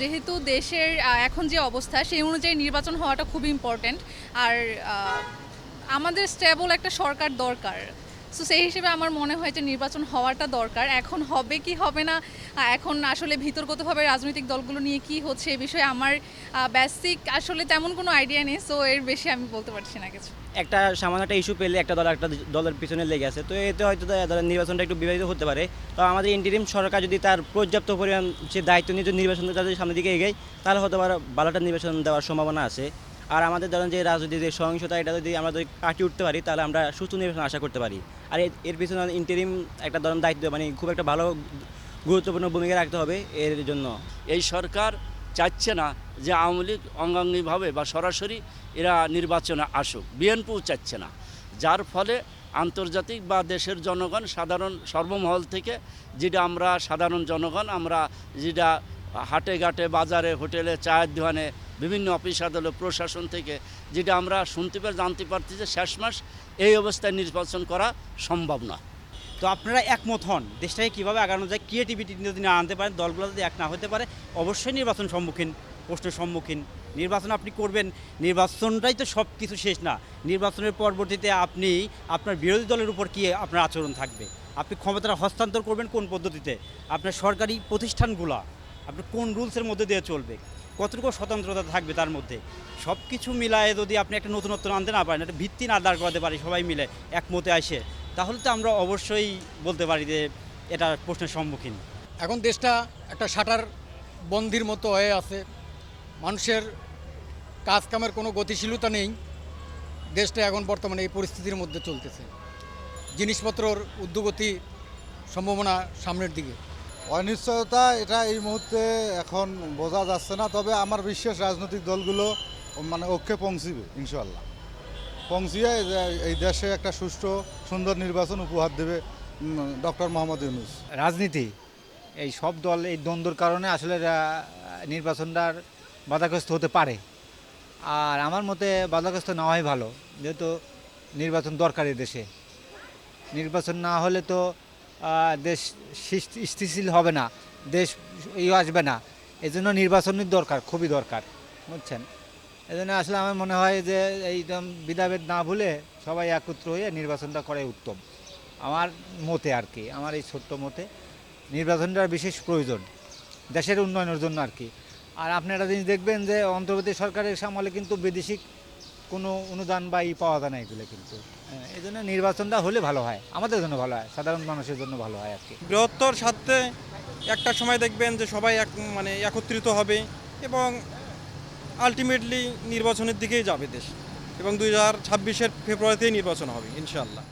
যেহেতু দেশের এখন যে অবস্থা সেই অনুযায়ী নির্বাচন হওয়াটা খুবই ইম্পর্ট্যান্ট। আর আমাদের স্টেবল একটা সরকার দরকার। সো সেই হিসেবে আমার মনে হয় যে নির্বাচন হওয়াটা দরকার। এখন হবে কি হবে না, এখন আসলে ভিতরগতভাবে রাজনৈতিক দলগুলো নিয়ে কি হচ্ছে এই বিষয়ে আমার বেসিক আসলে তেমন কোনো আইডিয়া নেই। সো এর বেশি আমি বলতে পারছি না কিছু। একটা সামান্য একটা ইস্যু পেলে একটা দল একটা দলের পিছনে লেগে আছে, তো এতে হয়তো ধরেন নির্বাচনটা একটু বিভাজিত হতে পারে। তো আমাদের ইন্টারিম সরকার যদি তার পর্যাপ্ত পরিমাণ সে দায়িত্ব নিয়ে যদি নির্বাচনটা তাদের সামনের দিকে এগোয়, তাহলে হয়তো ভালো একটা নির্বাচন দেওয়ার সম্ভাবনা আছে। আর আমাদের ধরেন যে রাজনীতির যে সহিংসতা, এটা যদি আমরা যদি কাটিয়ে উঠতে পারি, তাহলে আমরা সুস্থ নির্বাচন আশা করতে পারি। আর এর পিছনে ইন্টারিম একটা ধরেন দায়িত্ব, মানে খুব একটা ভালো গুরুত্বপূর্ণ ভূমিকা রাখতে হবে এর জন্য। এই সরকার চাইছে না যে আওয়ামী লীগ অঙ্গাঙ্গিভাবে বা সরাসরি এরা নির্বাচনে আসুক, বিএনপিও চাচ্ছে না। যার ফলে আন্তর্জাতিক বা দেশের জনগণ সাধারণ সর্বমহল থেকে যেটা আমরা সাধারণ জনগণ আমরা যেটা হাটে ঘাটে বাজারে হোটেলে চায়ের দোকানে বিভিন্ন অফিস আদালত প্রশাসন থেকে যেটা আমরা শুনতে জানতে পারছি যে শেষ মাস এই অবস্থায় নির্বাচন করা সম্ভব না। তো আপনারা একমত হন দেশটাকে কীভাবে আগানো যায়, ক্রিয়েটিভিটি যদি না আনতে পারেন, দলগুলো যদি এক না হতে পারে, অবশ্যই নির্বাচন সম্মুখীন, প্রশ্নের সম্মুখীন। নির্বাচন আপনি করবেন, নির্বাচনটাই তো সব কিছু শেষ না। নির্বাচনের পরবর্তীতে আপনি আপনার বিরোধী দলের উপর কী আপনার আচরণ থাকবে, আপনি ক্ষমতাটা হস্তান্তর করবেন কোন পদ্ধতিতে, আপনার সরকারি প্রতিষ্ঠানগুলো আপনার কোন রুলসের মধ্যে দিয়ে চলবে, কতটুকু স্বতন্ত্রতা থাকবে তার মধ্যে, সব কিছু মিলায়ে যদি আপনি একটা নতুনত্ব আনতে না পারেন, একটা ভিত্তি না দাঁড় করাতে পারি সবাই মিলে একমতে আসে, তাহলে তো আমরা অবশ্যই বলতে পারি যে এটা প্রশ্নের সম্মুখীন। এখন দেশটা একটা শাটার বন্দির মতো হয়ে আছে, মানুষের কাজকামের কোনো গতিশীলতা নেই। দেশটা এখন বর্তমানে এই পরিস্থিতির মধ্যে চলতেছে, জিনিসপত্রর ঊর্ধ্বগতি সম্ভাবনা সামনের দিকে। অনিশ্চয়তা এটা এই মুহূর্তে এখন বোঝা যাচ্ছে না, তবে আমার বিশ্বাস রাজনৈতিক দলগুলো মানে ঐক্যে পৌঁছিবে ইনশাল্লাহ, পৌঁছিয়ে এই দেশে একটা সুষ্ঠু সুন্দর নির্বাচন উপহার দেবে ডক্টর মোহাম্মদ ইউনূস। রাজনীতি এই সব দল এই দ্বন্দ্বর কারণে আসলে নির্বাচনটার বাধাগ্রস্ত হতে পারে। আর আমার মতে বাধাগ্রস্ত না হয় ভালো, যেহেতু নির্বাচন দরকারি দেশে। নির্বাচন না হলে তো দেশ স্থিতিশীল হবে না, দেশ আসবে না। এই জন্য নির্বাচনের দরকার, খুবই দরকার, বুঝছেন। এই জন্য আসলে আমার মনে হয় যে এই ভেদাভেদ না ভুলে সবাই একত্র হয়ে নির্বাচনটা করাই উত্তম আমার মতে আর কি। আমার এই ছোট্ট মতে নির্বাচনটার বিশেষ প্রয়োজন দেশের উন্নয়নের জন্য আর কি। আর আপনি একটা জিনিস দেখবেন যে অন্তর্বর্তী সরকারের সামলে কিন্তু বিদেশি কোনো অনুদান বা পাওয়া যায় না এগুলো, কিন্তু এই জন্য নির্বাচনটা হলে ভালো হয়, আমাদের জন্য ভালো হয়, সাধারণ মানুষের জন্য ভালো হয় আর কি। বৃহত্তর স্বার্থে একটা সময় দেখবেন যে সবাই একত্রিত হবে এবং আলটিমেটলি নির্বাচনের দিকেই যাবে দেশ, এবং 2026-এর ফেব্রুয়ারিতেই নির্বাচন হবে ইনশাআল্লাহ।